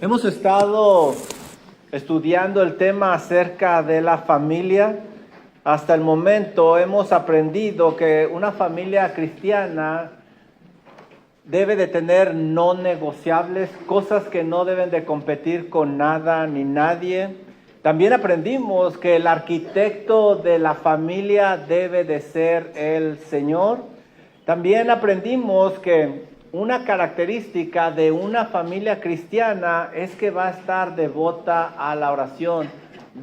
Hemos estado estudiando el tema acerca de la familia. Hasta el momento hemos aprendido que una familia cristiana debe de tener no negociables, cosas que no deben de competir con nada ni nadie. También aprendimos que el arquitecto de la familia debe de ser el Señor. También aprendimos que una característica de una familia cristiana es que va a estar devota a la oración.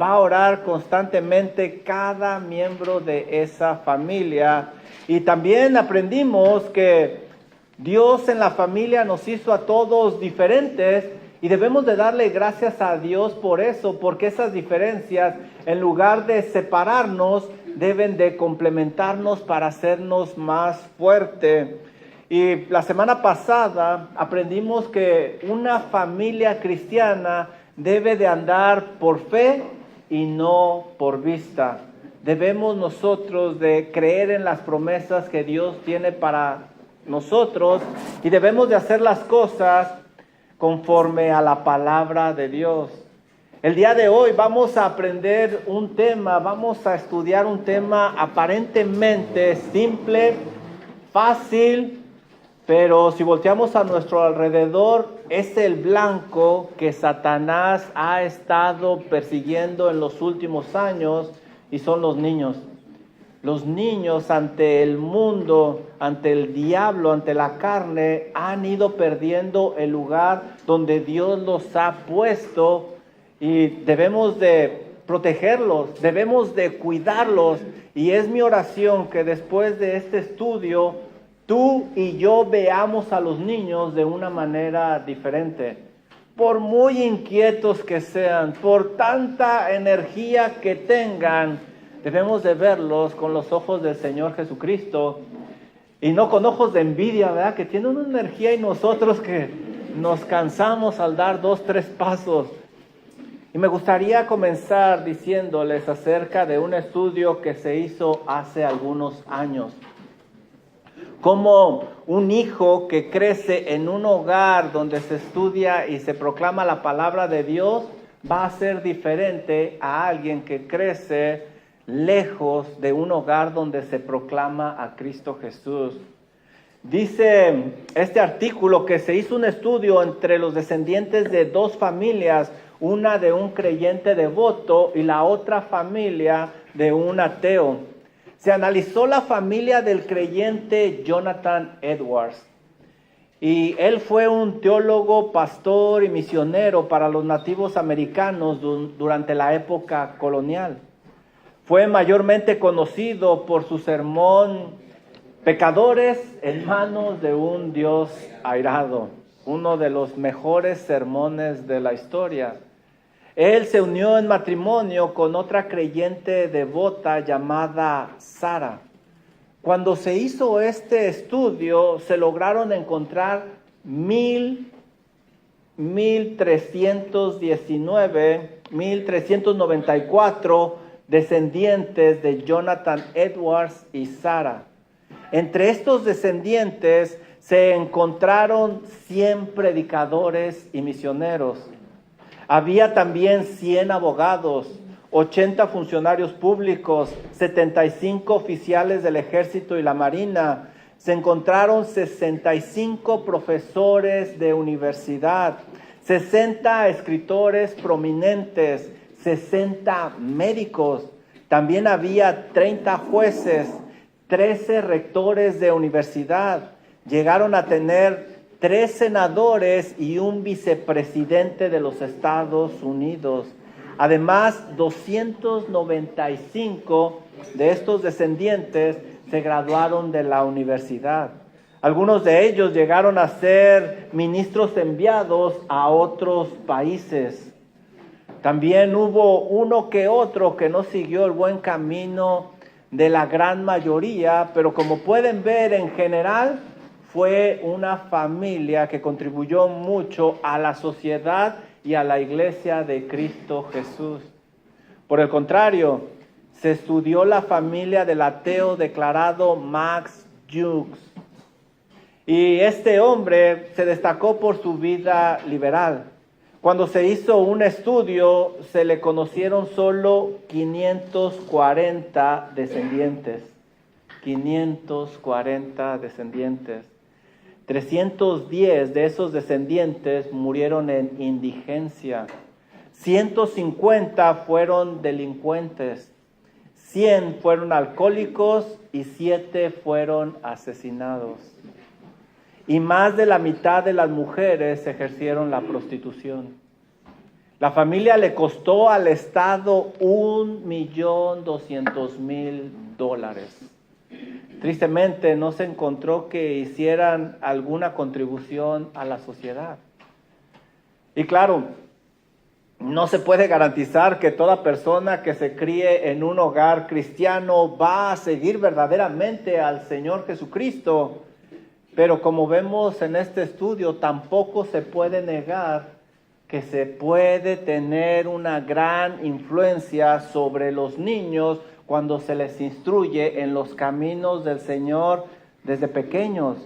Va a orar constantemente cada miembro de esa familia. Y también aprendimos que Dios en la familia nos hizo a todos diferentes y debemos de darle gracias a Dios por eso, porque esas diferencias, en lugar de separarnos, deben de complementarnos para hacernos más fuerte. Y la semana pasada aprendimos que una familia cristiana debe de andar por fe y no por vista. Debemos nosotros de creer en las promesas que Dios tiene para nosotros y debemos de hacer las cosas conforme a la palabra de Dios. El día de hoy vamos a aprender un tema, vamos a estudiar un tema aparentemente simple, fácil, pero si volteamos a nuestro alrededor, es el blanco que Satanás ha estado persiguiendo en los últimos años y son los niños. Los niños ante el mundo, ante el diablo, ante la carne, han ido perdiendo el lugar donde Dios los ha puesto y debemos de protegerlos, debemos de cuidarlos. Y es mi oración que después de este estudio, tú y yo veamos a los niños de una manera diferente. Por muy inquietos que sean, por tanta energía que tengan, debemos de verlos con los ojos del Señor Jesucristo y no con ojos de envidia, ¿verdad? Que tienen una energía y nosotros que nos cansamos al dar 2, 3 pasos. Y me gustaría comenzar diciéndoles acerca de un estudio que se hizo hace algunos años. Como un hijo que crece en un hogar donde se estudia y se proclama la palabra de Dios va a ser diferente a alguien que crece lejos de un hogar donde se proclama a Cristo Jesús. Dice este artículo que se hizo un estudio entre los descendientes de 2 familias, una de un creyente devoto y la otra familia de un ateo. Se analizó la familia del creyente Jonathan Edwards y él fue un teólogo, pastor y misionero para los nativos americanos durante la época colonial. Fue mayormente conocido por su sermón Pecadores en manos de un Dios airado, uno de los mejores sermones de la historia. Él se unió en matrimonio con otra creyente devota llamada Sara. Cuando se hizo este estudio, se lograron encontrar 1,394 descendientes de Jonathan Edwards y Sara. Entre estos descendientes se encontraron 100 predicadores y misioneros. Había también 100 abogados, 80 funcionarios públicos, 75 oficiales del ejército y la marina. Se encontraron 65 profesores de universidad, 60 escritores prominentes, 60 médicos. También había 30 jueces, 13 rectores de universidad. Llegaron a tener 3 senadores y un vicepresidente de los Estados Unidos. Además, 295 de estos descendientes se graduaron de la universidad. Algunos de ellos llegaron a ser ministros enviados a otros países. También hubo uno que otro que no siguió el buen camino de la gran mayoría, pero como pueden ver, en general, fue una familia que contribuyó mucho a la sociedad y a la iglesia de Cristo Jesús. Por el contrario, se estudió la familia del ateo declarado Max Hughes. Y este hombre se destacó por su vida liberal. Cuando se hizo un estudio, se le conocieron solo 540 descendientes. 540 descendientes. 310 de esos descendientes murieron en indigencia. 150 fueron delincuentes. 100 fueron alcohólicos y 7 fueron asesinados. Y más de la mitad de las mujeres ejercieron la prostitución. La familia le costó al Estado $1,200,000. Tristemente no se encontró que hicieran alguna contribución a la sociedad. Y claro, no se puede garantizar que toda persona que se críe en un hogar cristiano va a seguir verdaderamente al Señor Jesucristo. Pero como vemos en este estudio, tampoco se puede negar que se puede tener una gran influencia sobre los niños cuando se les instruye en los caminos del Señor desde pequeños.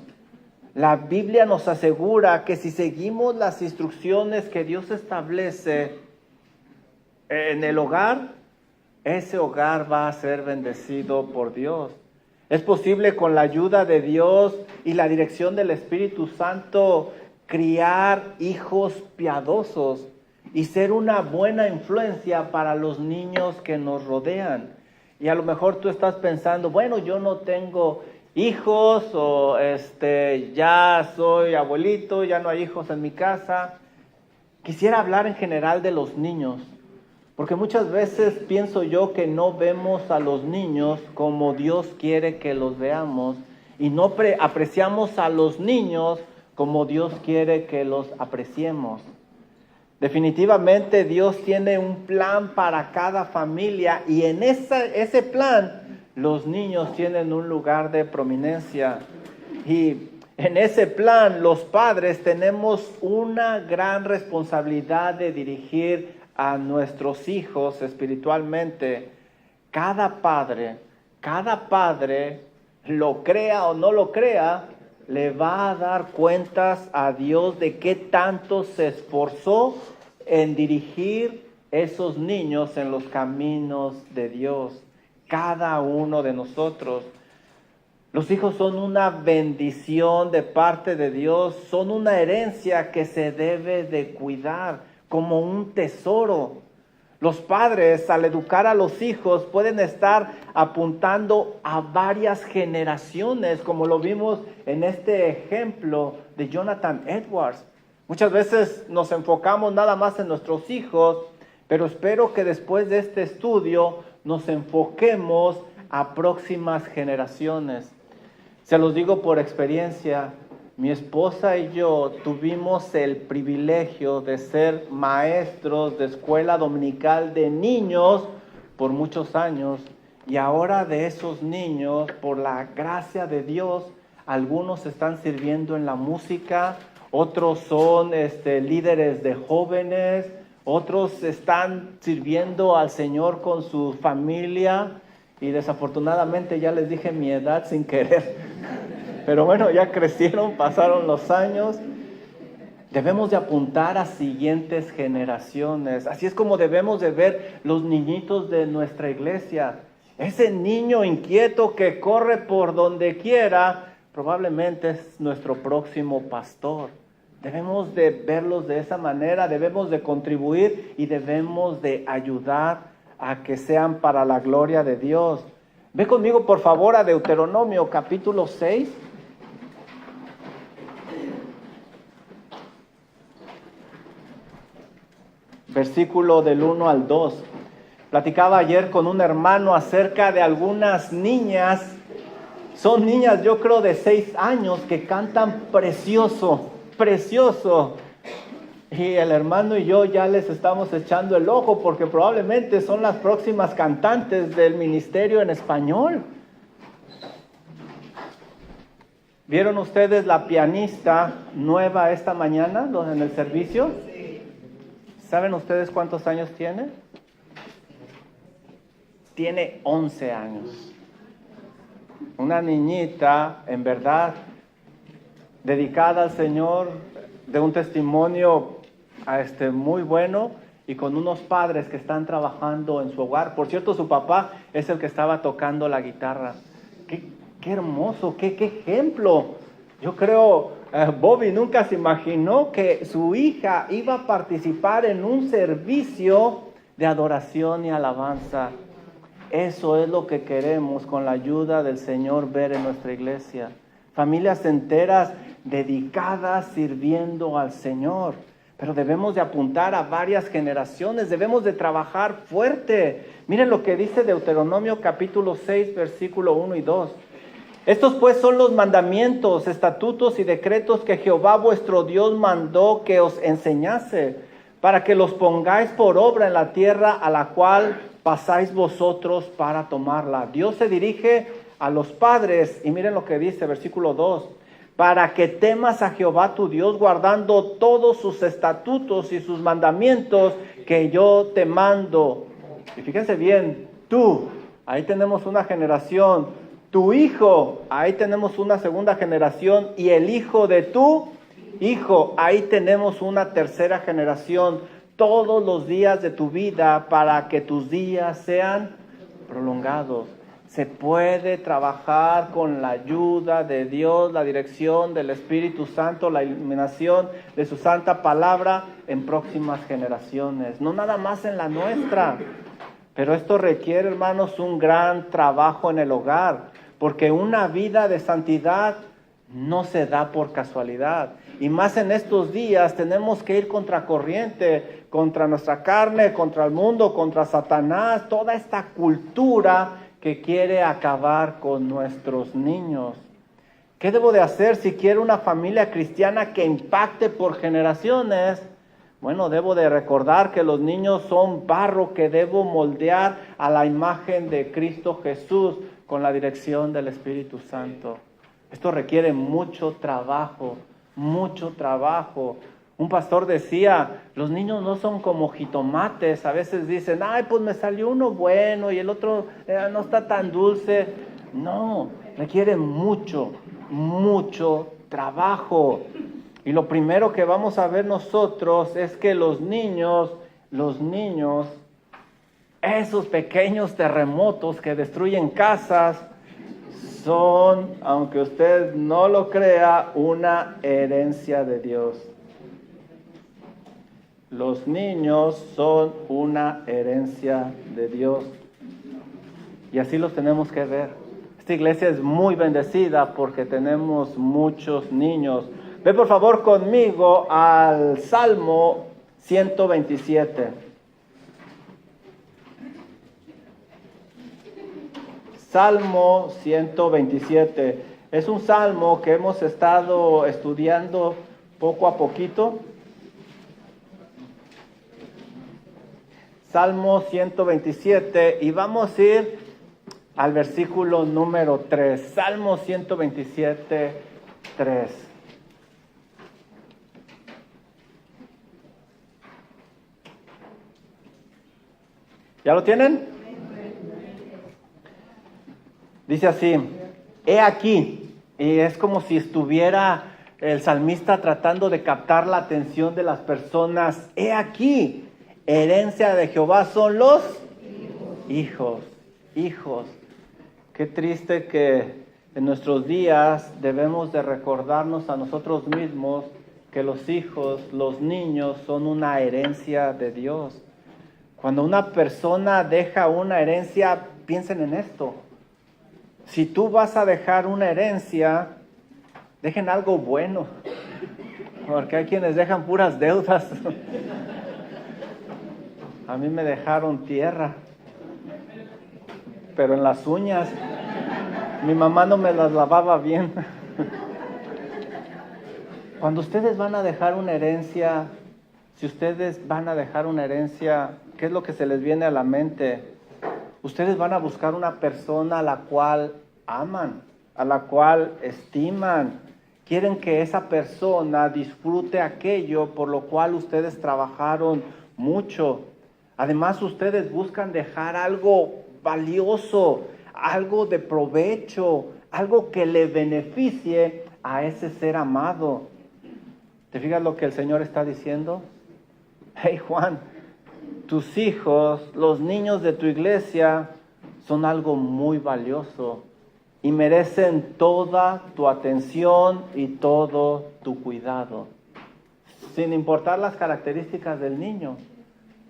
La Biblia nos asegura que si seguimos las instrucciones que Dios establece en el hogar, ese hogar va a ser bendecido por Dios. Es posible con la ayuda de Dios y la dirección del Espíritu Santo criar hijos piadosos y ser una buena influencia para los niños que nos rodean. Y a lo mejor tú estás pensando, bueno, yo no tengo hijos o ya soy abuelito, ya no hay hijos en mi casa. Quisiera hablar en general de los niños, porque muchas veces pienso yo que no vemos a los niños como Dios quiere que los veamos y no apreciamos a los niños como Dios quiere que los apreciemos. Definitivamente Dios tiene un plan para cada familia y en ese plan los niños tienen un lugar de prominencia. Y en ese plan los padres tenemos una gran responsabilidad de dirigir a nuestros hijos espiritualmente. Cada padre, lo crea o no lo crea, le va a dar cuentas a Dios de qué tanto se esforzó en dirigir esos niños en los caminos de Dios. Cada uno de nosotros. Los hijos son una bendición de parte de Dios, son una herencia que se debe de cuidar como un tesoro. Los padres, al educar a los hijos, pueden estar apuntando a varias generaciones, como lo vimos en este ejemplo de Jonathan Edwards. Muchas veces nos enfocamos nada más en nuestros hijos, pero espero que después de este estudio nos enfoquemos a próximas generaciones. Se los digo por experiencia. Mi esposa y yo tuvimos el privilegio de ser maestros de escuela dominical de niños por muchos años y ahora de esos niños, por la gracia de Dios, algunos están sirviendo en la música, otros son líderes de jóvenes, otros están sirviendo al Señor con su familia y desafortunadamente ya les dije mi edad sin querer. Pero bueno, ya crecieron, pasaron los años. Debemos de apuntar a siguientes generaciones. Así es como debemos de ver los niñitos de nuestra iglesia. Ese niño inquieto que corre por donde quiera, probablemente es nuestro próximo pastor. Debemos de verlos de esa manera, debemos de contribuir y debemos de ayudar a que sean para la gloria de Dios. Ve conmigo por favor a Deuteronomio capítulo 6. Versículo del 1 al 2. Platicaba ayer con un hermano acerca de algunas niñas. Son niñas, yo creo, de 6 años que cantan precioso, precioso. Y el hermano y yo ya les estamos echando el ojo porque probablemente son las próximas cantantes del ministerio en español. ¿Vieron ustedes la pianista nueva esta mañana en el servicio? ¿Saben ustedes cuántos años tiene? Tiene 11 años. Una niñita, en verdad, dedicada al Señor, de un testimonio muy bueno y con unos padres que están trabajando en su hogar. Por cierto, su papá es el que estaba tocando la guitarra. Qué hermoso, qué ejemplo. Yo creo, Bobby nunca se imaginó que su hija iba a participar en un servicio de adoración y alabanza. Eso es lo que queremos con la ayuda del Señor ver en nuestra iglesia. Familias enteras dedicadas sirviendo al Señor. Pero debemos de apuntar a varias generaciones, debemos de trabajar fuerte. Miren lo que dice Deuteronomio capítulo 6, versículo 1 y 2. Estos pues son los mandamientos, estatutos y decretos que Jehová vuestro Dios mandó que os enseñase, para que los pongáis por obra en la tierra a la cual pasáis vosotros para tomarla. Dios se dirige a los padres y miren lo que dice, versículo 2. Para que temas a Jehová tu Dios guardando todos sus estatutos y sus mandamientos que yo te mando. Y fíjense bien, tú, ahí tenemos una generación. Tu hijo, ahí tenemos una segunda generación. Y el hijo de tu hijo, ahí tenemos una tercera generación. Todos los días de tu vida para que tus días sean prolongados. Se puede trabajar con la ayuda de Dios, la dirección del Espíritu Santo, la iluminación de su santa palabra en próximas generaciones. No nada más en la nuestra. Pero esto requiere, hermanos, un gran trabajo en el hogar. Porque una vida de santidad no se da por casualidad. Y más en estos días tenemos que ir contracorriente, contra nuestra carne, contra el mundo, contra Satanás, toda esta cultura que quiere acabar con nuestros niños. ¿Qué debo de hacer si quiero una familia cristiana que impacte por generaciones? Bueno, debo de recordar que los niños son barro que debo moldear a la imagen de Cristo Jesús con la dirección del Espíritu Santo. Esto requiere mucho trabajo, mucho trabajo. Un pastor decía, los niños no son como jitomates. A veces dicen, ay, pues me salió uno bueno y el otro no está tan dulce. No, requiere mucho, mucho trabajo. Y lo primero que vamos a ver nosotros es que los niños, esos pequeños terremotos que destruyen casas, son, aunque usted no lo crea, una herencia de Dios. Los niños son una herencia de Dios. Y así los tenemos que ver. Esta iglesia es muy bendecida porque tenemos muchos niños. Ve por favor conmigo al Salmo 127. Salmo 127. Es un salmo que hemos estado estudiando poco a poquito. Salmo 127 y vamos a ir al versículo número 3. Salmo 127, 3. ¿Ya lo tienen? Dice así, he aquí, y es como si estuviera el salmista tratando de captar la atención de las personas. He aquí, herencia de Jehová son los hijos. Qué triste que en nuestros días debemos de recordarnos a nosotros mismos que los hijos, los niños son una herencia de Dios. Cuando una persona deja una herencia, piensen en esto. Si tú vas a dejar una herencia, dejen algo bueno, porque hay quienes dejan puras deudas. A mí me dejaron tierra, pero en las uñas. Mi mamá no me las lavaba bien. Cuando ustedes van a dejar una herencia, si ustedes van a dejar una herencia, ¿qué es lo que se les viene a la mente? Ustedes van a buscar una persona a la cual aman, a la cual estiman. Quieren que esa persona disfrute aquello por lo cual ustedes trabajaron mucho. Además, ustedes buscan dejar algo valioso, algo de provecho, algo que le beneficie a ese ser amado. ¿Te fijas lo que el Señor está diciendo? hey Juan, tus hijos, los niños de tu iglesia, son algo muy valioso y merecen toda tu atención y todo tu cuidado, sin importar las características del niño.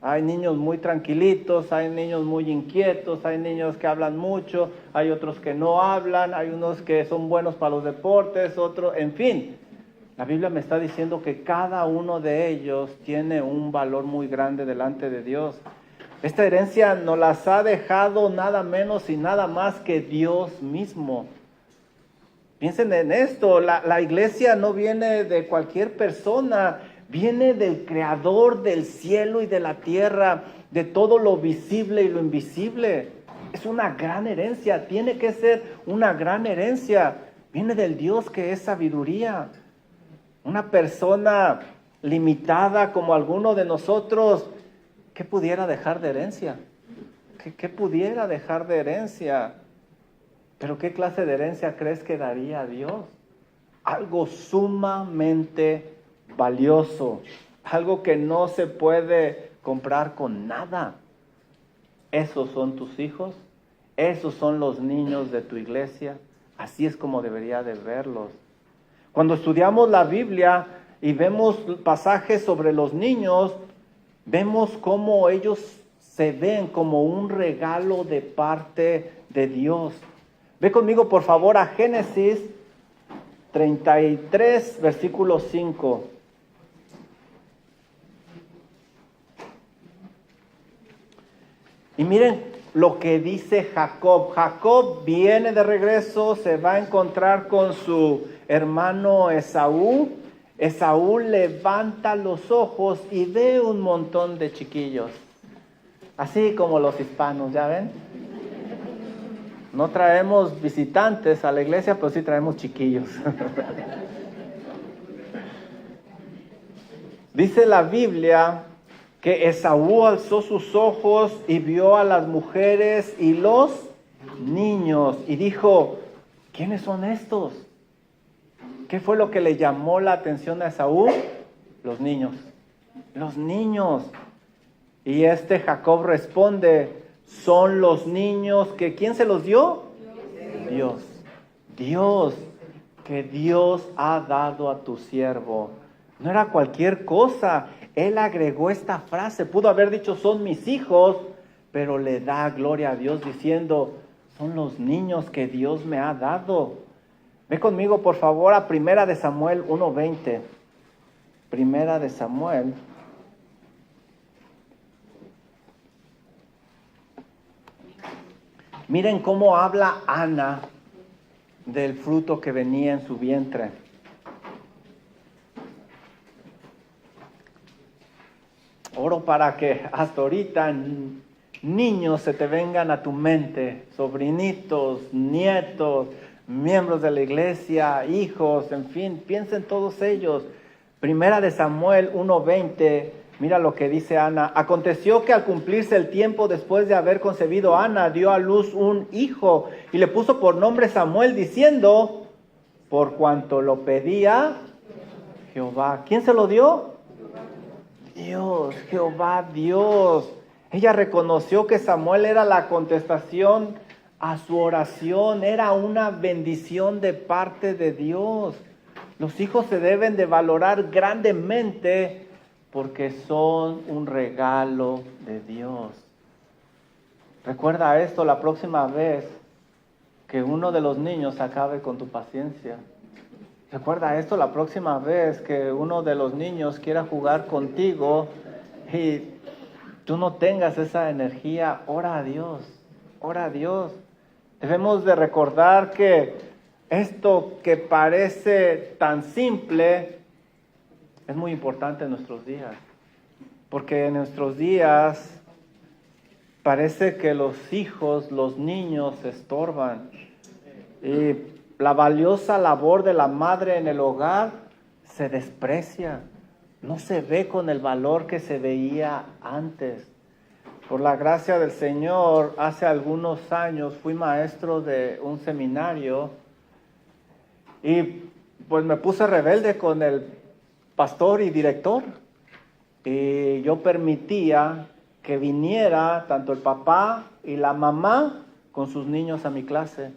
Hay niños muy tranquilitos, hay niños muy inquietos, hay niños que hablan mucho, hay otros que no hablan, hay unos que son buenos para los deportes, otros, en fin. La Biblia me está diciendo que cada uno de ellos tiene un valor muy grande delante de Dios. Esta herencia nos las ha dejado nada menos y nada más que Dios mismo. Piensen en esto, la iglesia no viene de cualquier persona, viene del Creador del cielo y de la tierra, de todo lo visible y lo invisible. Es una gran herencia, tiene que ser una gran herencia. Viene del Dios que es sabiduría. Una persona limitada como alguno de nosotros, ¿qué pudiera dejar de herencia? ¿Qué pudiera dejar de herencia? Pero ¿qué clase de herencia crees que daría a Dios? Algo sumamente valioso, algo que no se puede comprar con nada. Esos son tus hijos, esos son los niños de tu iglesia, así es como debería de verlos. Cuando estudiamos la Biblia y vemos pasajes sobre los niños, vemos cómo ellos se ven como un regalo de parte de Dios. Ve conmigo por favor a Génesis 33, versículo 5. Y miren lo que dice Jacob. Jacob viene de regreso, se va a encontrar con su hermano Esaú. Esaú levanta los ojos y ve un montón de chiquillos. Así como los hispanos, ¿ya ven? No traemos visitantes a la iglesia, pero sí traemos chiquillos. Dice la Biblia que Esaú alzó sus ojos y vio a las mujeres y los niños y dijo, ¿quiénes son estos? ¿Qué fue lo que le llamó la atención a Esaú? Los niños. Los niños. Y Jacob responde, son los niños que ¿quién se los dio? Dios. Dios, que Dios ha dado a tu siervo. No era cualquier cosa. Él agregó esta frase, pudo haber dicho son mis hijos, pero le da gloria a Dios diciendo, son los niños que Dios me ha dado. Ve conmigo por favor a 1 de Samuel 1:20. 1 de Samuel. Miren cómo habla Ana del fruto que venía en su vientre. Oro para que hasta ahorita niños se te vengan a tu mente, sobrinitos, nietos, miembros de la iglesia, hijos, en fin, piensa en todos ellos. 1 de Samuel 1:20, mira lo que dice Ana. Aconteció que al cumplirse el tiempo después de haber concebido Ana, dio a luz un hijo y le puso por nombre Samuel, diciendo, por cuanto lo pedía Jehová. ¿Quién se lo dio? Dios, Jehová, Dios. Ella reconoció que Samuel era la contestación a su oración, era una bendición de parte de Dios. Los hijos se deben de valorar grandemente porque son un regalo de Dios. Recuerda esto la próxima vez que uno de los niños acabe con tu paciencia. Recuerda esto la próxima vez que uno de los niños quiera jugar contigo y tú no tengas esa energía. Ora a Dios, ora a Dios. Debemos de recordar que esto que parece tan simple es muy importante en nuestros días. Porque en nuestros días parece que los hijos, los niños se estorban. Y la valiosa labor de la madre en el hogar se desprecia, no se ve con el valor que se veía antes. Por la gracia del Señor, hace algunos años fui maestro de un seminario y pues me puse rebelde con el pastor y director. y yo permitía que viniera tanto el papá y la mamá con sus niños a mi clase,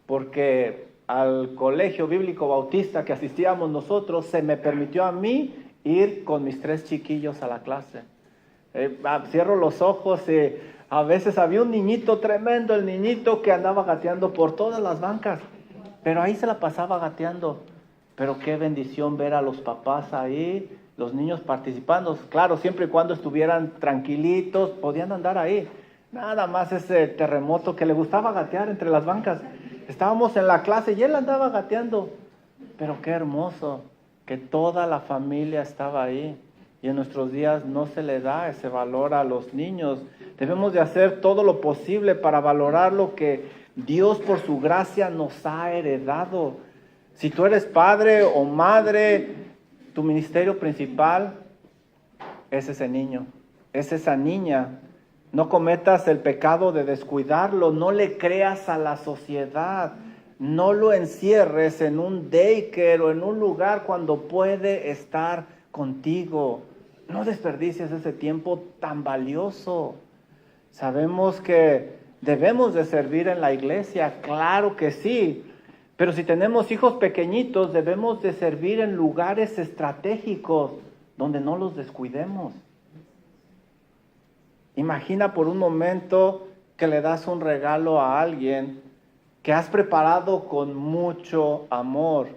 porque al colegio bíblico bautista que asistíamos nosotros, se me permitió a mí ir con mis 3 chiquillos a la clase. Cierro los ojos y a veces había un niñito tremendo, el niñito que andaba gateando por todas las bancas, pero ahí se la pasaba gateando. Pero qué bendición ver a los papás ahí, los niños participando. Claro, siempre y cuando estuvieran tranquilitos, podían andar ahí. Nada más ese terremoto que le gustaba gatear entre las bancas. Estábamos en la clase y él andaba gateando. Pero qué hermoso que toda la familia estaba ahí. Y en nuestros días no se le da ese valor a los niños. Debemos de hacer todo lo posible para valorar lo que Dios por su gracia nos ha heredado. Si tú eres padre o madre, tu ministerio principal es ese niño, es esa niña. No cometas el pecado de descuidarlo, no le creas a la sociedad, no lo encierres en un daycare o en un lugar cuando puede estar contigo. No desperdicies ese tiempo tan valioso. Sabemos que debemos de servir en la iglesia, claro que sí. Pero si tenemos hijos pequeñitos, debemos de servir en lugares estratégicos donde no los descuidemos. Imagina por un momento que le das un regalo a alguien que has preparado con mucho amor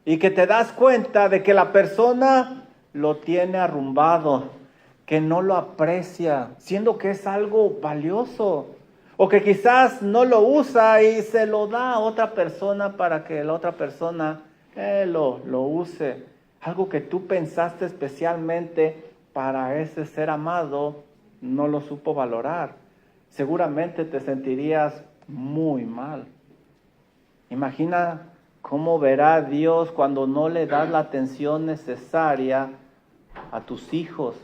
y que te das cuenta de que la persona lo tiene arrumbado, que no lo aprecia, siendo que es algo valioso. O que quizás no lo usa y se lo da a otra persona para que la otra persona lo use. Algo que tú pensaste especialmente para ese ser amado, no lo supo valorar. Seguramente te sentirías muy mal. Imagina cómo verá Dios cuando no le das la atención necesaria a tus hijos,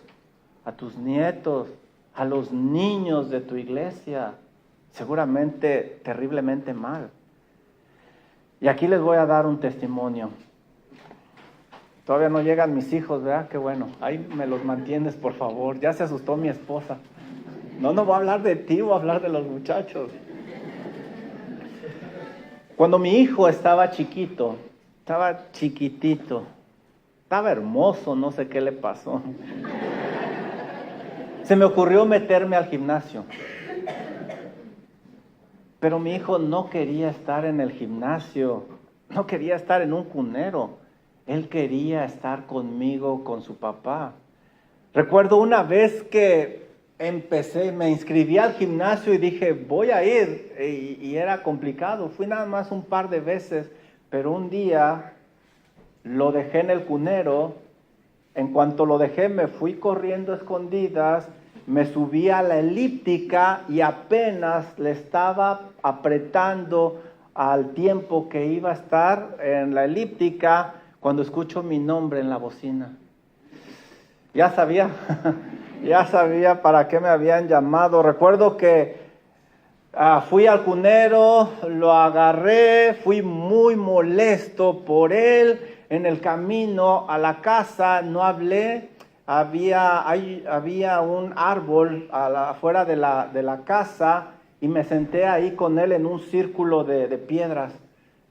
a tus nietos, a los niños de tu iglesia. Seguramente terriblemente mal. Y aquí les voy a dar un testimonio. Todavía no llegan mis hijos, ¿verdad? Qué bueno. Ahí me los mantienes, por favor. Ya se asustó mi esposa. No voy a hablar de ti, voy a hablar de los muchachos. Cuando mi hijo estaba chiquito, estaba chiquitito, estaba hermoso, no sé qué le pasó. Se me ocurrió meterme al gimnasio. Pero mi hijo no quería estar en el gimnasio, no quería estar en un cunero. Él quería estar conmigo, con su papá. Recuerdo una vez que me inscribí al gimnasio y dije, voy a ir. Y era complicado, fui nada más un par de veces, pero un día lo dejé en el cunero. En cuanto lo dejé, me fui corriendo a escondidas. Me subí a la elíptica y apenas le estaba apretando al tiempo que iba a estar en la elíptica cuando escucho mi nombre en la bocina. Ya sabía para qué me habían llamado. Recuerdo que fui al cunero, lo agarré, fui muy molesto por él. En el camino a la casa no hablé. Había un árbol afuera de la casa y me senté ahí con él en un círculo de piedras.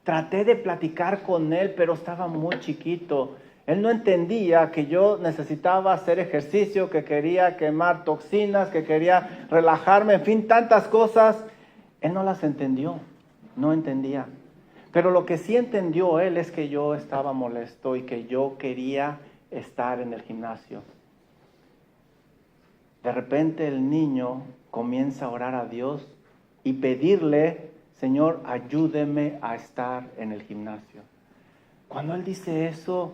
Traté de platicar con él, pero estaba muy chiquito. Él no entendía que yo necesitaba hacer ejercicio, que quería quemar toxinas, que quería relajarme, en fin, tantas cosas. Él no las entendió, no entendía. Pero lo que sí entendió él es que yo estaba molesto y que yo quería estar en el gimnasio. De repente el niño comienza a orar a Dios y pedirle, Señor, ayúdeme a estar en el gimnasio. Cuando él dice eso,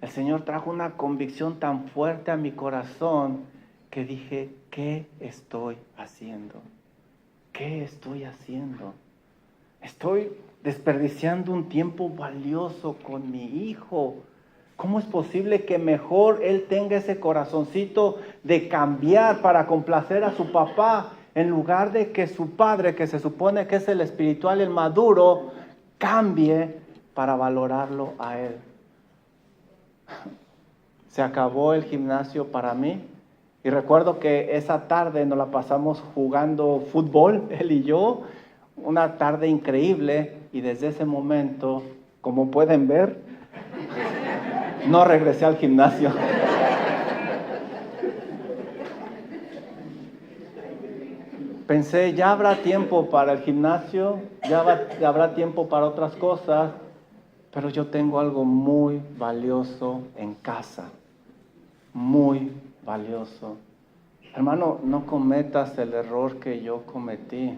el Señor trajo una convicción tan fuerte a mi corazón que dije, ¿qué estoy haciendo? ¿Qué estoy haciendo? Estoy desperdiciando un tiempo valioso con mi hijo. ¿Cómo es posible que mejor él tenga ese corazoncito de cambiar para complacer a su papá en lugar de que su padre, que se supone que es el espiritual, el maduro, cambie para valorarlo a él? se acabó el gimnasio para mí. Y recuerdo que esa tarde nos la pasamos jugando fútbol, él y yo, una tarde increíble, y desde ese momento, como pueden ver, no regresé al gimnasio. Pensé, ya habrá tiempo para el gimnasio, ya habrá tiempo para otras cosas, pero yo tengo algo muy valioso en casa, muy valioso. Hermano, no cometas el error que yo cometí.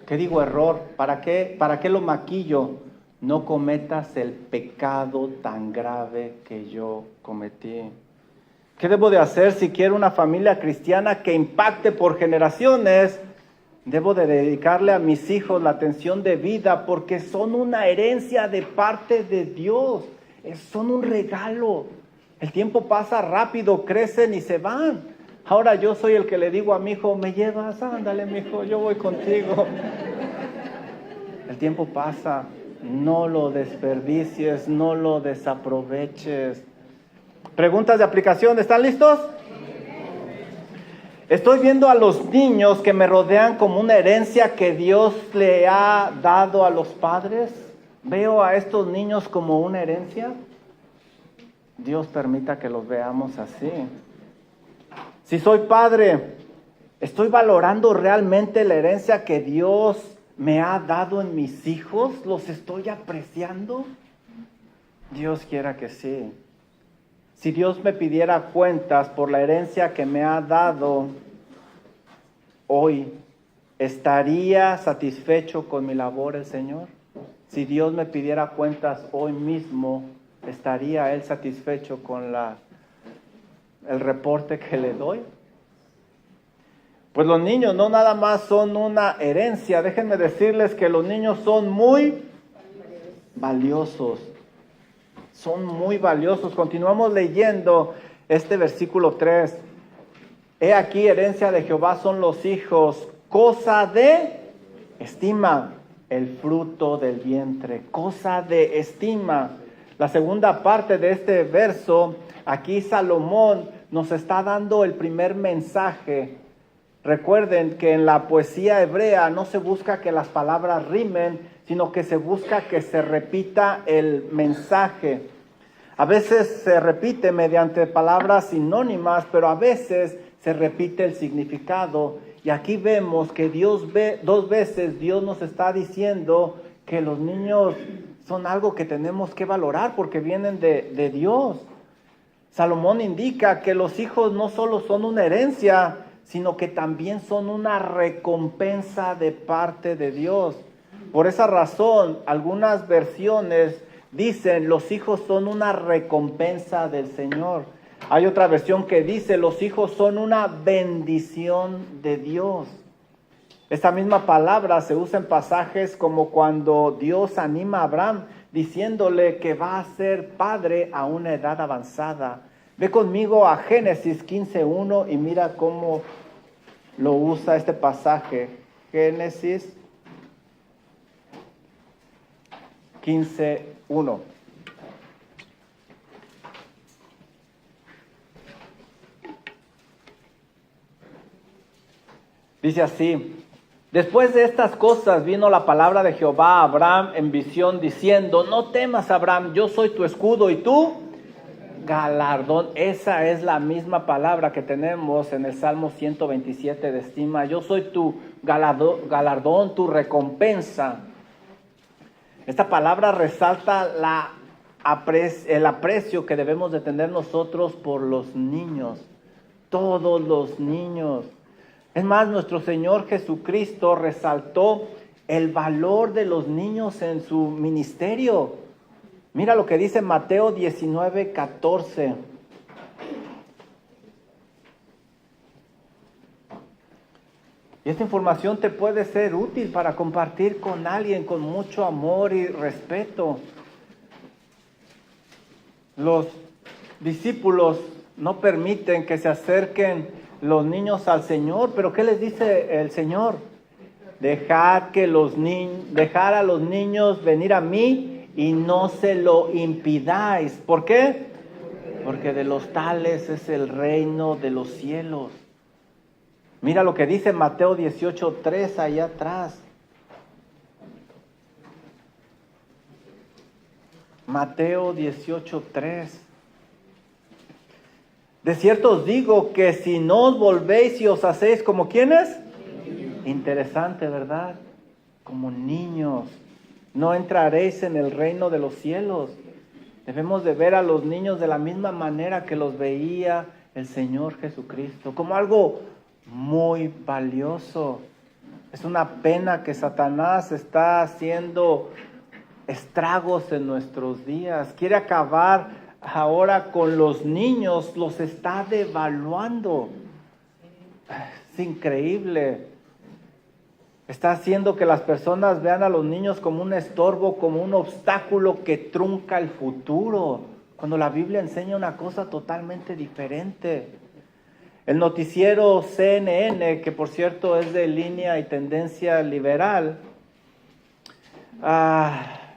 ¿Qué digo error? ¿Para qué lo maquillo? No cometas el pecado tan grave que yo cometí. ¿Qué debo de hacer si quiero una familia cristiana que impacte por generaciones? Debo de dedicarle a mis hijos la atención debida porque son una herencia de parte de Dios. Son un regalo. El tiempo pasa rápido, crecen y se van. Ahora yo soy el que le digo a mi hijo, ¿me llevas? Ándale, mi hijo, yo voy contigo. El tiempo pasa, no lo desperdicies, no lo desaproveches. Preguntas de aplicación, ¿están listos? Estoy viendo a los niños que me rodean como una herencia que Dios le ha dado a los padres. ¿Veo a estos niños como una herencia? Dios permita que los veamos así. Si soy padre, ¿estoy valorando realmente la herencia que Dios me ha dado en mis hijos? ¿Los estoy apreciando? Dios quiera que sí. Si Dios me pidiera cuentas por la herencia que me ha dado hoy, ¿estaría satisfecho con mi labor el Señor? Si Dios me pidiera cuentas hoy mismo, ¿estaría Él satisfecho con el reporte que le doy? Pues los niños no nada más son una herencia. Déjenme decirles que los niños son muy valiosos. Son muy valiosos. Continuamos leyendo este versículo 3. He aquí, herencia de Jehová son los hijos, cosa de estima, el fruto del vientre, cosa de estima. La segunda parte de este verso, aquí Salomón nos está dando el primer mensaje. Recuerden que en la poesía hebrea no se busca que las palabras rimen, sino que se busca que se repita el mensaje. A veces se repite mediante palabras sinónimas, pero a veces se repite el significado. Y aquí vemos que dos veces Dios nos está diciendo que los niños son algo que tenemos que valorar porque vienen de Dios. Salomón indica que los hijos no solo son una herencia, sino que también son una recompensa de parte de Dios. Por esa razón, algunas versiones dicen, los hijos son una recompensa del Señor. Hay otra versión que dice, los hijos son una bendición de Dios. Esta misma palabra se usa en pasajes como cuando Dios anima a Abraham, diciéndole que va a ser padre a una edad avanzada. Ve conmigo a Génesis 15:1 y mira cómo lo usa este pasaje. Génesis 15:1. Dice así: después de estas cosas vino la palabra de Jehová a Abraham en visión diciendo, no temas, Abraham, yo soy tu escudo y tú galardón. Esa es la misma palabra que tenemos en el Salmo 127 de estima. Yo soy tu galardón, tu recompensa. Esta palabra resalta el aprecio que debemos de tener nosotros por los niños, todos los niños. Es más, nuestro Señor Jesucristo resaltó el valor de los niños en su ministerio. Mira lo que dice Mateo 19:14. Y esta información te puede ser útil para compartir con alguien con mucho amor y respeto. Los discípulos no permiten que se acerquen los niños al Señor, pero ¿qué les dice el Señor? Dejad a los niños venir a mí y no se lo impidáis. ¿Por qué? porque de los tales es el reino de los cielos. Mira lo que dice Mateo 18:3 allá atrás. Mateo 18:3. De cierto os digo que si no os volvéis y os hacéis como ¿quiénes? Interesante, ¿verdad? Como niños, no entraréis en el reino de los cielos. Debemos de ver a los niños de la misma manera que los veía el Señor Jesucristo, como algo muy valioso. Es una pena que Satanás está haciendo estragos en nuestros días. Quiere acabar ahora con los niños, los está devaluando. Es increíble. Está haciendo que las personas vean a los niños como un estorbo, como un obstáculo que trunca el futuro, cuando la Biblia enseña una cosa totalmente diferente. El noticiero CNN, que por cierto es de línea y tendencia liberal,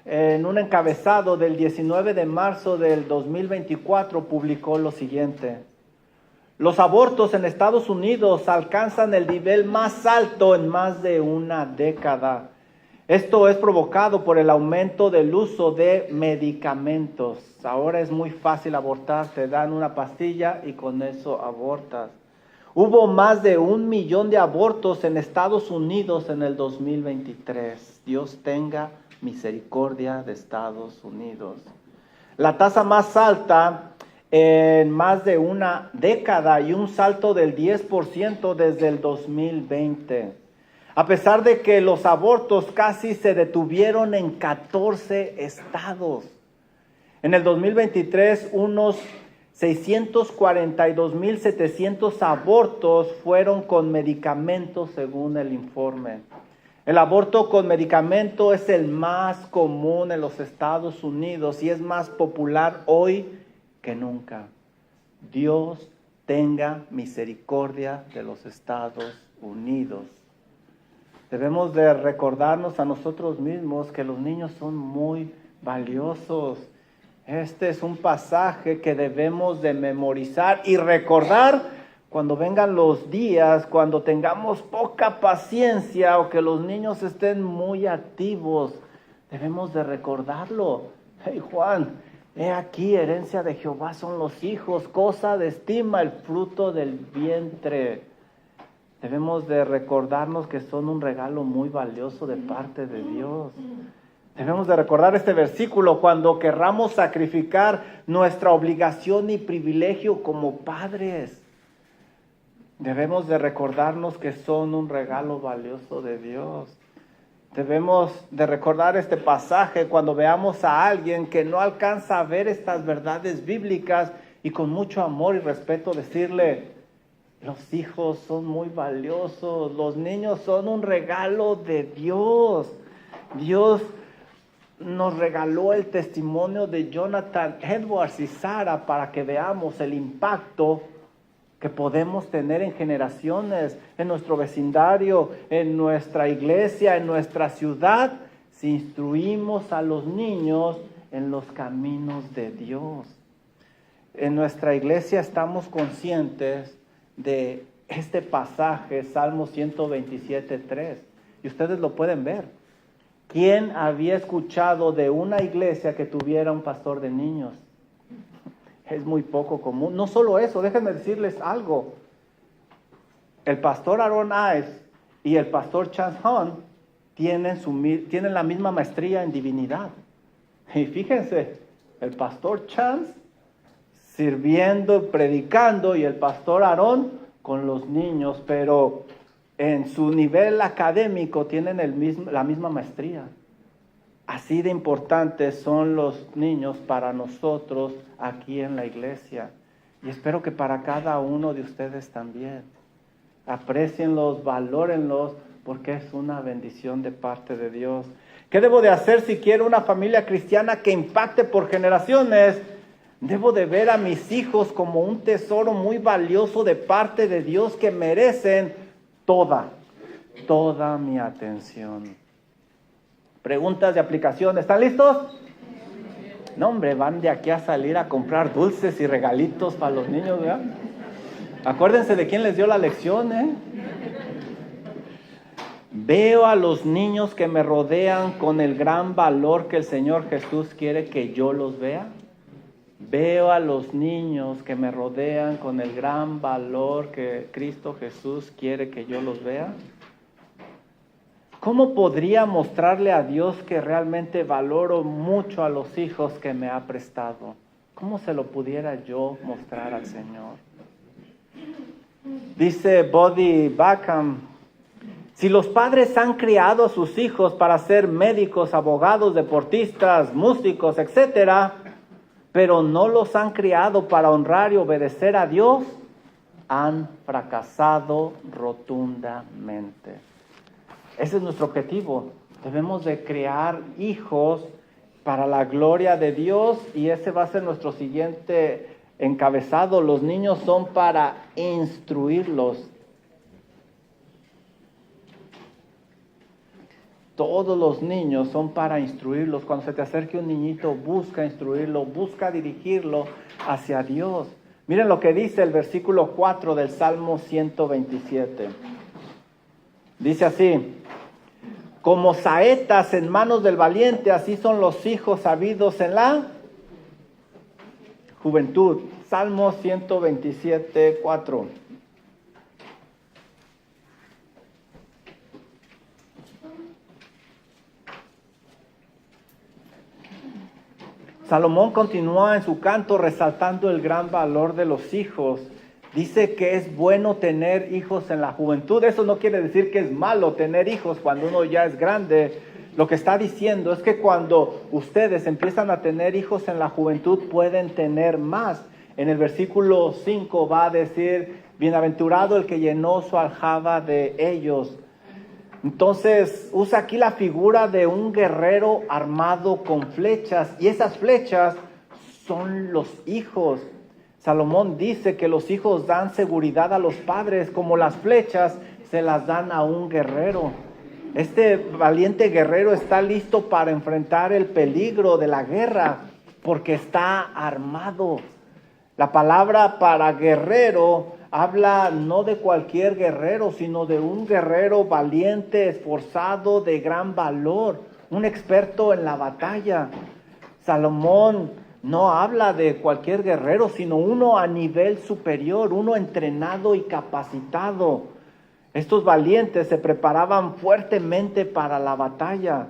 en un encabezado del 19 de marzo del 2024 publicó lo siguiente: los abortos en Estados Unidos alcanzan el nivel más alto en más de una década. Esto es provocado por el aumento del uso de medicamentos. Ahora es muy fácil abortar, te dan una pastilla y con eso abortas. Hubo más de 1 millón de abortos en Estados Unidos en el 2023. Dios tenga misericordia de Estados Unidos. La tasa más alta en más de una década y un salto del 10% desde el 2020. A pesar de que los abortos casi se detuvieron en 14 estados. En el 2023, unos 642,700 abortos fueron con medicamentos según el informe. El aborto con medicamento es el más común en los Estados Unidos y es más popular hoy que nunca. Dios tenga misericordia de los Estados Unidos. Debemos de recordarnos a nosotros mismos que los niños son muy valiosos. Este es un pasaje que debemos de memorizar y recordar cuando vengan los días, cuando tengamos poca paciencia o que los niños estén muy activos. Debemos de recordarlo. Hey Juan, he aquí, herencia de Jehová son los hijos, cosa de estima el fruto del vientre. Debemos de recordarnos que son un regalo muy valioso de parte de Dios. Debemos de recordar este versículo cuando querramos sacrificar nuestra obligación y privilegio como padres. Debemos de recordarnos que son un regalo valioso de Dios. Debemos de recordar este pasaje cuando veamos a alguien que no alcanza a ver estas verdades bíblicas y con mucho amor y respeto decirle: los hijos son muy valiosos, los niños son un regalo de Dios. Dios nos regaló el testimonio de Jonathan Edwards y Sara para que veamos el impacto que podemos tener en generaciones, en nuestro vecindario, en nuestra iglesia, en nuestra ciudad, si instruimos a los niños en los caminos de Dios. En nuestra iglesia estamos conscientes de este pasaje, Salmo 127:3, y ustedes lo pueden ver. ¿Quién había escuchado de una iglesia que tuviera un pastor de niños? Es muy poco común. No solo eso, déjenme decirles algo. El pastor Aaron Ives y el pastor Chance Hahn tienen la misma maestría en divinidad. Y fíjense, el pastor Chance sirviendo, predicando, y el pastor Aaron con los niños, pero en su nivel académico tienen la misma maestría. Así de importantes son los niños para nosotros aquí en la iglesia. Y espero que para cada uno de ustedes también. Aprécienlos, valórenlos, porque es una bendición de parte de Dios. ¿Qué debo de hacer si quiero una familia cristiana que impacte por generaciones? Debo de ver a mis hijos como un tesoro muy valioso de parte de Dios que merecen toda mi atención. Preguntas de aplicación. ¿Están listos? No, hombre, van de aquí a salir a comprar dulces y regalitos para los niños, ¿verdad? Acuérdense de quién les dio la lección, ¿eh? Veo a los niños que me rodean con el gran valor que el Señor Jesús quiere que yo los vea. Veo a los niños que me rodean con el gran valor que Cristo Jesús quiere que yo los vea. ¿Cómo podría mostrarle a Dios que realmente valoro mucho a los hijos que me ha prestado? ¿Cómo se lo pudiera yo mostrar al Señor? Dice Buddy Backham, si los padres han criado a sus hijos para ser médicos, abogados, deportistas, músicos, etcétera, pero no los han criado para honrar y obedecer a Dios, han fracasado rotundamente. Ese es nuestro objetivo. Debemos de crear hijos para la gloria de Dios y ese va a ser nuestro siguiente encabezado. Los niños son para instruirlos. Todos los niños son para instruirlos. Cuando se te acerque un niñito, busca instruirlo, busca dirigirlo hacia Dios. Miren lo que dice el versículo 4 del Salmo 127. Dice así: como saetas en manos del valiente, así son los hijos sabidos en la juventud. Salmo 127, 4. Salomón continúa en su canto resaltando el gran valor de los hijos. Dice que es bueno tener hijos en la juventud. Eso no quiere decir que es malo tener hijos cuando uno ya es grande. Lo que está diciendo es que cuando ustedes empiezan a tener hijos en la juventud pueden tener más. En el versículo 5 va a decir, bienaventurado el que llenó su aljaba de ellos. Entonces usa aquí la figura de un guerrero armado con flechas y esas flechas son los hijos. Salomón dice que los hijos dan seguridad a los padres como las flechas se las dan a un guerrero. Este valiente guerrero está listo para enfrentar el peligro de la guerra porque está armado. La palabra para guerrero habla no de cualquier guerrero, sino de un guerrero valiente, esforzado, de gran valor, un experto en la batalla. Salomón no habla de cualquier guerrero, sino uno a nivel superior, uno entrenado y capacitado. Estos valientes se preparaban fuertemente para la batalla.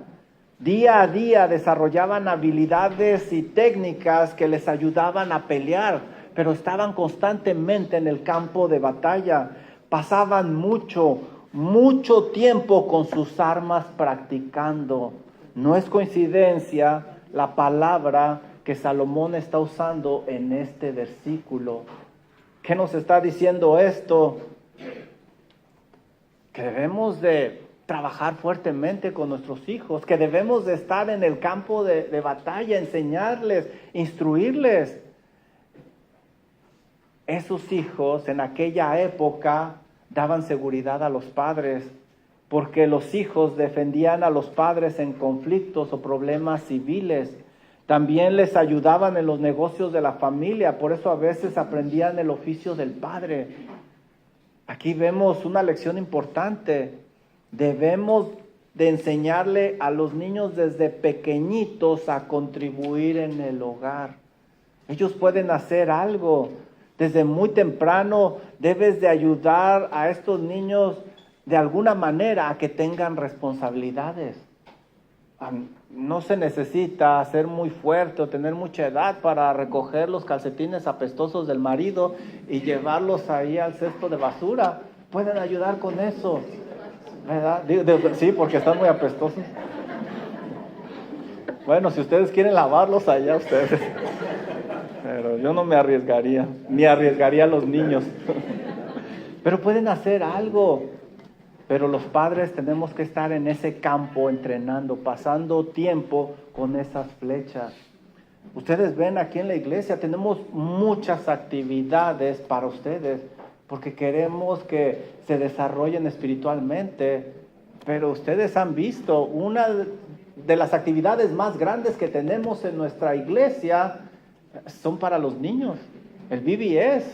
Día a día desarrollaban habilidades y técnicas que les ayudaban a pelear, pero estaban constantemente en el campo de batalla. Pasaban mucho tiempo con sus armas practicando. No es coincidencia la palabra que Salomón está usando en este versículo. ¿Qué nos está diciendo esto? Que debemos de trabajar fuertemente con nuestros hijos, que debemos de estar en el campo de batalla, enseñarles, instruirles. Esos hijos en aquella época daban seguridad a los padres, porque los hijos defendían a los padres en conflictos o problemas civiles. También les ayudaban en los negocios de la familia, por eso a veces aprendían el oficio del padre. Aquí vemos una lección importante. Debemos de enseñarle a los niños desde pequeñitos a contribuir en el hogar. Ellos pueden hacer algo. Desde muy temprano debes de ayudar a estos niños de alguna manera a que tengan responsabilidades. No se necesita ser muy fuerte o tener mucha edad para recoger los calcetines apestosos del marido y llevarlos ahí al cesto de basura. Pueden ayudar con eso, ¿verdad? Sí, porque están muy apestosos. Bueno, si ustedes quieren lavarlos, allá ustedes. Pero yo no me arriesgaría, ni arriesgaría a los niños. Pero pueden hacer algo. Pero los padres tenemos que estar en ese campo entrenando, pasando tiempo con esas flechas. Ustedes ven aquí en la iglesia, tenemos muchas actividades para ustedes, porque queremos que se desarrollen espiritualmente. Pero ustedes han visto, una de las actividades más grandes que tenemos en nuestra iglesia son para los niños. El VBS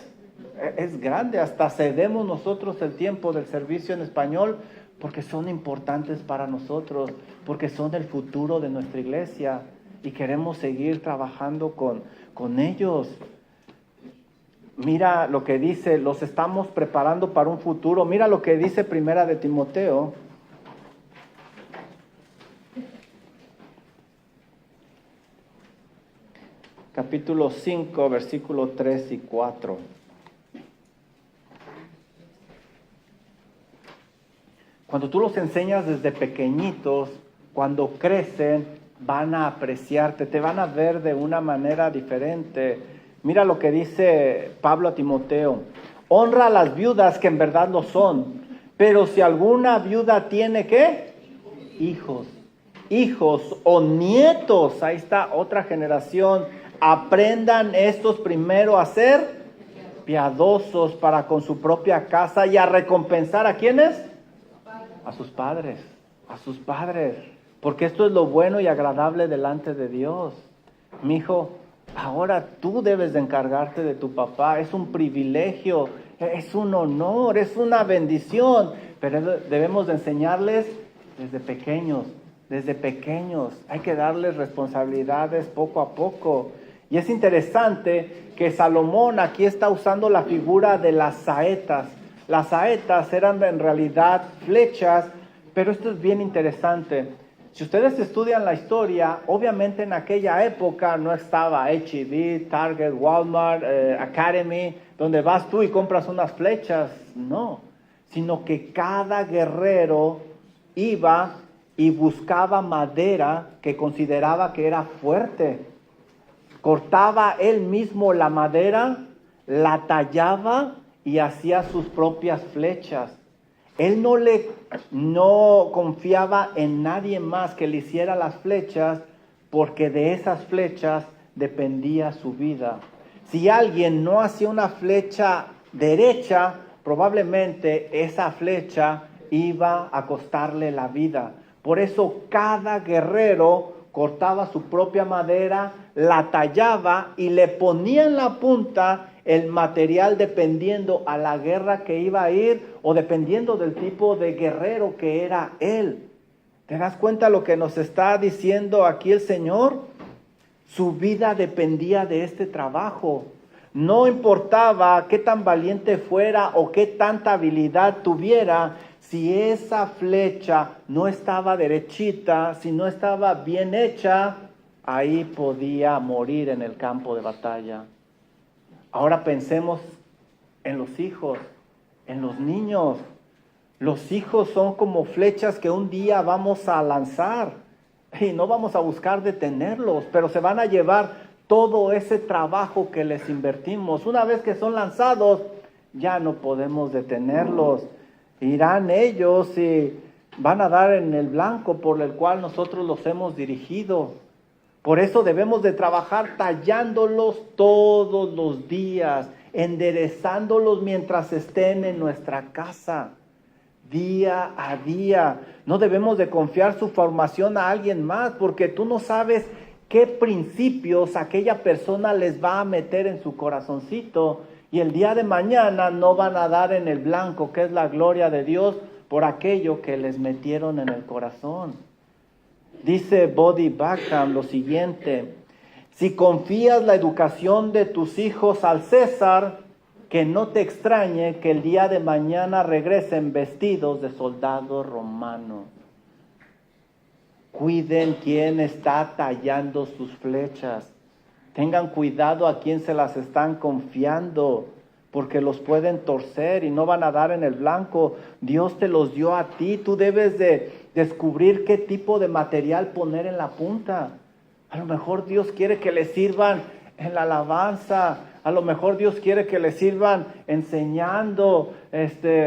es grande, hasta cedemos nosotros el tiempo del servicio en español porque son importantes para nosotros, porque son el futuro de nuestra iglesia y queremos seguir trabajando con ellos. Mira lo que dice, los estamos preparando para un futuro. Mira lo que dice Primera de Timoteo. Capítulo 5, versículos 3 y 4. Cuando tú los enseñas desde pequeñitos, cuando crecen, van a apreciarte, te van a ver de una manera diferente. Mira lo que dice Pablo a Timoteo. Honra a las viudas que en verdad lo son, pero si alguna viuda tiene, ¿qué? Hijos o nietos, ahí está otra generación, aprendan estos primero a ser piadosos para con su propia casa y a recompensar ¿a quiénes? A sus padres, porque esto es lo bueno y agradable delante de Dios. Mi hijo, ahora tú debes de encargarte de tu papá, es un privilegio, es un honor, es una bendición, pero debemos de enseñarles desde pequeños, hay que darles responsabilidades poco a poco. Y es interesante que Salomón aquí está usando la figura de las saetas. Las saetas eran en realidad flechas, pero esto es bien interesante. Si ustedes estudian la historia, obviamente en aquella época no estaba H-E-B, Target, Walmart, Academy, donde vas tú y compras unas flechas, no, sino que cada guerrero iba y buscaba madera que consideraba que era fuerte. Cortaba él mismo la madera, la tallaba y hacía sus propias flechas. Él no confiaba en nadie más que le hiciera las flechas, porque de esas flechas dependía su vida. Si alguien no hacía una flecha derecha, probablemente esa flecha iba a costarle la vida. Por eso cada guerrero cortaba su propia madera, la tallaba y le ponía en la punta el material dependiendo a la guerra que iba a ir o dependiendo del tipo de guerrero que era él. ¿Te das cuenta lo que nos está diciendo aquí el Señor? Su vida dependía de este trabajo. No importaba qué tan valiente fuera o qué tanta habilidad tuviera, si esa flecha no estaba derechita, si no estaba bien hecha, ahí podía morir en el campo de batalla. Ahora pensemos en los hijos, en los niños. Los hijos son como flechas que un día vamos a lanzar y no vamos a buscar detenerlos, pero se van a llevar todo ese trabajo que les invertimos. Una vez que son lanzados, ya no podemos detenerlos. Irán ellos y van a dar en el blanco por el cual nosotros los hemos dirigido. Por eso debemos de trabajar tallándolos todos los días, enderezándolos mientras estén en nuestra casa, día a día. No debemos de confiar su formación a alguien más, porque tú no sabes qué principios aquella persona les va a meter en su corazoncito, y el día de mañana no van a dar en el blanco, que es la gloria de Dios, por aquello que les metieron en el corazón. Dice Bodhi Bhakam lo siguiente: si confías la educación de tus hijos al César, que no te extrañe que el día de mañana regresen vestidos de soldados romanos. Cuiden quién está tallando sus flechas. Tengan cuidado a quién se las están confiando, porque los pueden torcer y no van a dar en el blanco. Dios te los dio a ti. Tú debes de descubrir qué tipo de material poner en la punta. A lo mejor Dios quiere que le sirvan en la alabanza. A lo mejor Dios quiere que le sirvan enseñando,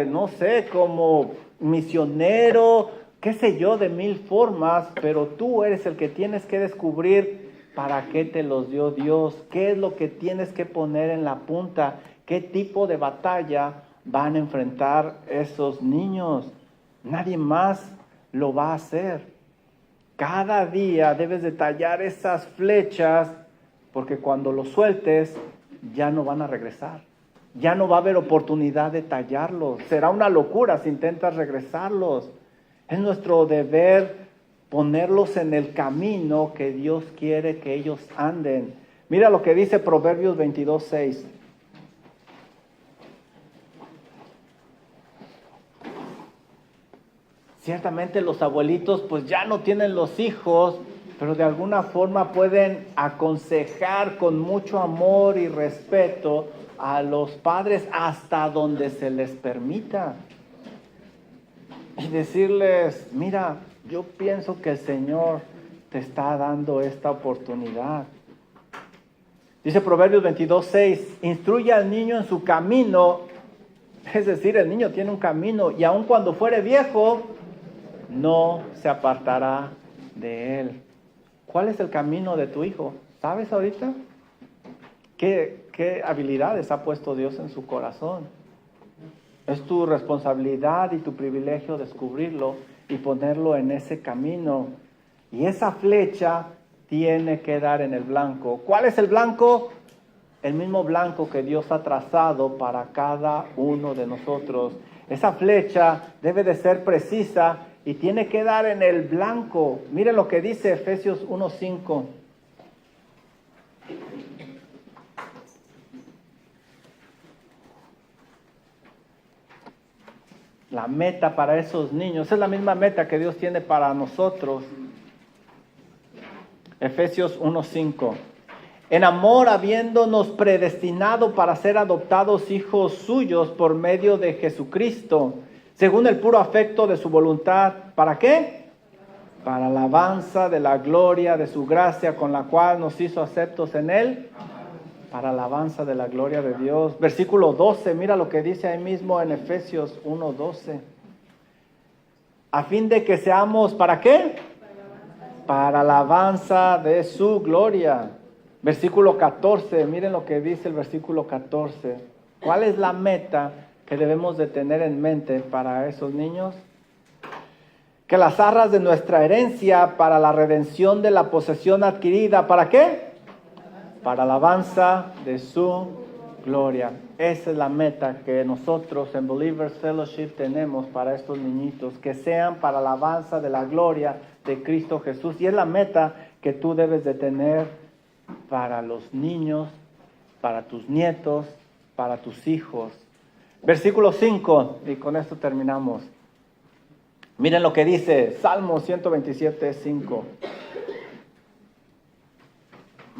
no sé, como misionero, qué sé yo, de mil formas. Pero tú eres el que tienes que descubrir para qué te los dio Dios. Qué es lo que tienes que poner en la punta. ¿Qué tipo de batalla van a enfrentar esos niños? Nadie más lo va a hacer. Cada día debes de tallar esas flechas, porque cuando los sueltes ya no van a regresar. Ya no va a haber oportunidad de tallarlos. Será una locura si intentas regresarlos. Es nuestro deber ponerlos en el camino que Dios quiere que ellos anden. Mira lo que dice Proverbios 22:6. Ciertamente los abuelitos pues ya no tienen los hijos, pero de alguna forma pueden aconsejar con mucho amor y respeto a los padres hasta donde se les permita. Y decirles, mira, yo pienso que el Señor te está dando esta oportunidad. Dice Proverbios 22:6, instruye al niño en su camino, es decir, el niño tiene un camino y aun cuando fuere viejo, no se apartará de él. ¿Cuál es el camino de tu hijo? ¿Sabes ahorita? ¿Qué habilidades ha puesto Dios en su corazón? Es tu responsabilidad y tu privilegio descubrirlo y ponerlo en ese camino. Y esa flecha tiene que dar en el blanco. ¿Cuál es el blanco? El mismo blanco que Dios ha trazado para cada uno de nosotros. Esa flecha debe de ser precisa y tiene que dar en el blanco. Miren lo que dice Efesios 1:5. La meta para esos niños es la misma meta que Dios tiene para nosotros. Efesios 1:5. En amor, habiéndonos predestinado para ser adoptados hijos suyos por medio de Jesucristo, según el puro afecto de su voluntad. ¿Para qué? Para alabanza de la gloria de su gracia, con la cual nos hizo aceptos en él. Para alabanza de la gloria de Dios. Versículo 12, mira lo que dice ahí mismo en Efesios 1:12. A fin de que seamos, ¿para qué? Para alabanza de su gloria. Versículo 14, miren lo que dice el versículo 14. ¿Cuál es la meta que debemos de tener en mente para esos niños? Que las arras de nuestra herencia para la redención de la posesión adquirida, ¿para qué? Para alabanza de su gloria. Esa es la meta que nosotros en Believers Fellowship tenemos para estos niñitos, que sean para alabanza de la gloria de Cristo Jesús. Y es la meta que tú debes de tener para los niños, para tus nietos, para tus hijos. Versículo 5, y con esto terminamos. Miren lo que dice Salmo 127:5.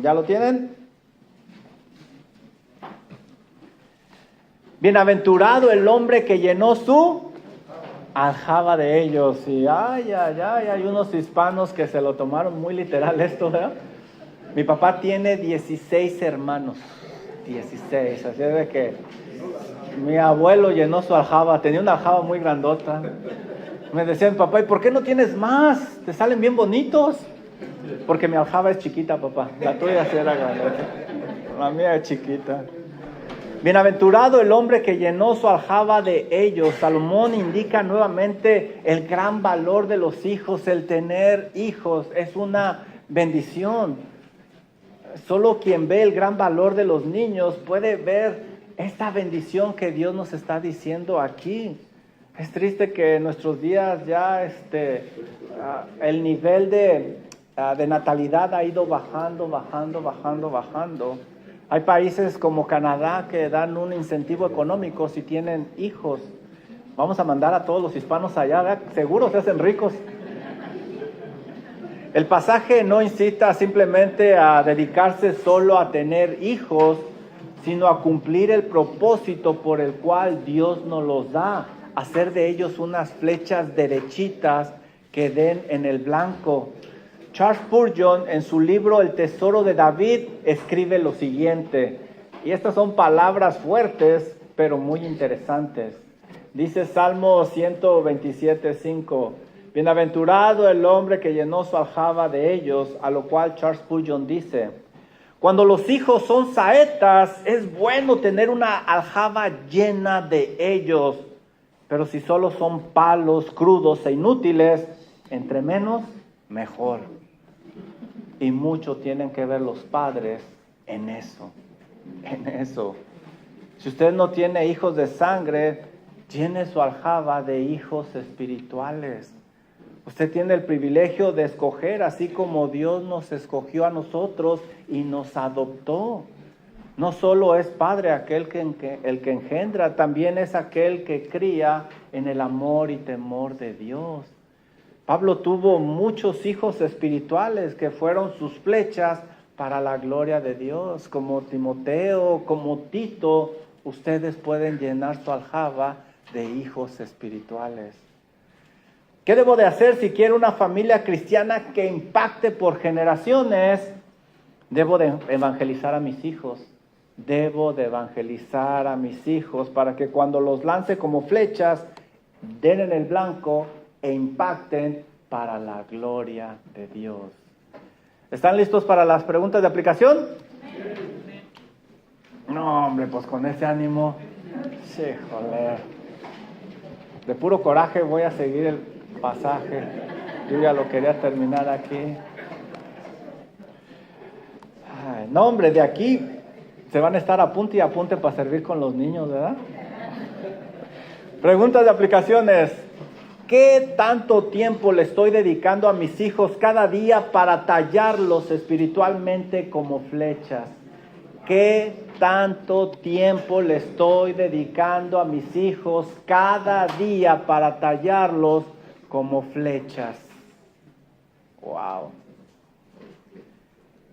¿Ya lo tienen? Bienaventurado el hombre que llenó su aljaba de ellos. Y hay unos hispanos que se lo tomaron muy literal esto, ¿verdad? Mi papá tiene 16 hermanos. 16, así de que mi abuelo llenó su aljaba, tenía una aljaba muy grandota. Me decían, papá, ¿y por qué no tienes más? Te salen bien bonitos. Porque mi aljaba es chiquita, papá. La tuya sí era grandota. La mía es chiquita. Bienaventurado el hombre que llenó su aljaba de ellos. Salomón indica nuevamente el gran valor de los hijos. El tener hijos es una bendición. Solo quien ve el gran valor de los niños puede ver esta bendición que Dios nos está diciendo aquí. Es triste que en nuestros días ya el nivel de natalidad ha ido bajando. Hay países como Canadá que dan un incentivo económico si tienen hijos. Vamos a mandar a todos los hispanos allá, ¿verdad? Seguro se hacen ricos. El pasaje no incita simplemente a dedicarse solo a tener hijos, sino a cumplir el propósito por el cual Dios nos los da. Hacer de ellos unas flechas derechitas que den en el blanco. Charles Spurgeon, en su libro El Tesoro de David, escribe lo siguiente. Y estas son palabras fuertes, pero muy interesantes. Dice Salmo 127:5. Bienaventurado el hombre que llenó su aljaba de ellos, a lo cual Charles Spurgeon dice: cuando los hijos son saetas, es bueno tener una aljaba llena de ellos, pero si solo son palos crudos e inútiles, entre menos, mejor. Y mucho tienen que ver los padres en eso. Si usted no tiene hijos de sangre, llene su aljaba de hijos espirituales. Usted tiene el privilegio de escoger, así como Dios nos escogió a nosotros y nos adoptó. No solo es padre el que engendra, también es aquel que cría en el amor y temor de Dios. Pablo tuvo muchos hijos espirituales que fueron sus flechas para la gloria de Dios, como Timoteo, como Tito. Ustedes pueden llenar su aljaba de hijos espirituales. ¿Qué debo de hacer si quiero una familia cristiana que impacte por generaciones? Debo de evangelizar a mis hijos. Debo de evangelizar a mis hijos para que cuando los lance como flechas, den en el blanco e impacten para la gloria de Dios. ¿Están listos para las preguntas de aplicación? No, hombre, pues con ese ánimo, sí, joder. De puro coraje voy a seguir el pasaje. Yo ya lo quería terminar aquí. Ay, no, hombre, de aquí se van a estar a punto y a punto para servir con los niños, ¿verdad? Preguntas de aplicaciones. ¿Qué tanto tiempo le estoy dedicando a mis hijos cada día para tallarlos espiritualmente como flechas? ¿Qué tanto tiempo le estoy dedicando a mis hijos cada día para tallarlos como flechas? ¡Wow!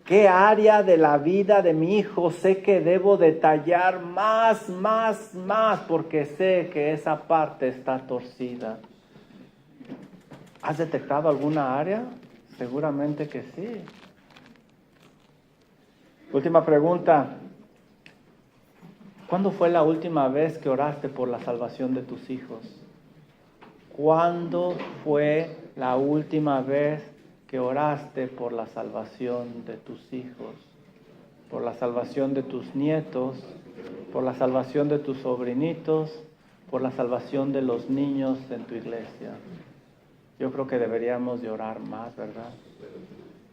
¿Qué área de la vida de mi hijo sé que debo detallar más? Porque sé que esa parte está torcida. ¿Has detectado alguna área? Seguramente que sí. Última pregunta. ¿Cuándo fue la última vez que oraste por la salvación de tus hijos? ¿Cuándo fue la última vez que oraste por la salvación de tus hijos? Por la salvación de tus nietos, por la salvación de tus sobrinitos, por la salvación de los niños en tu iglesia. Yo creo que deberíamos de orar más, ¿verdad?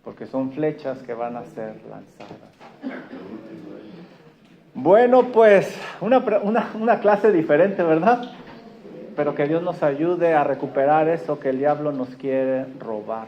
Porque son flechas que van a ser lanzadas. Bueno, pues una clase diferente, ¿verdad? Pero que Dios nos ayude a recuperar eso que el diablo nos quiere robar.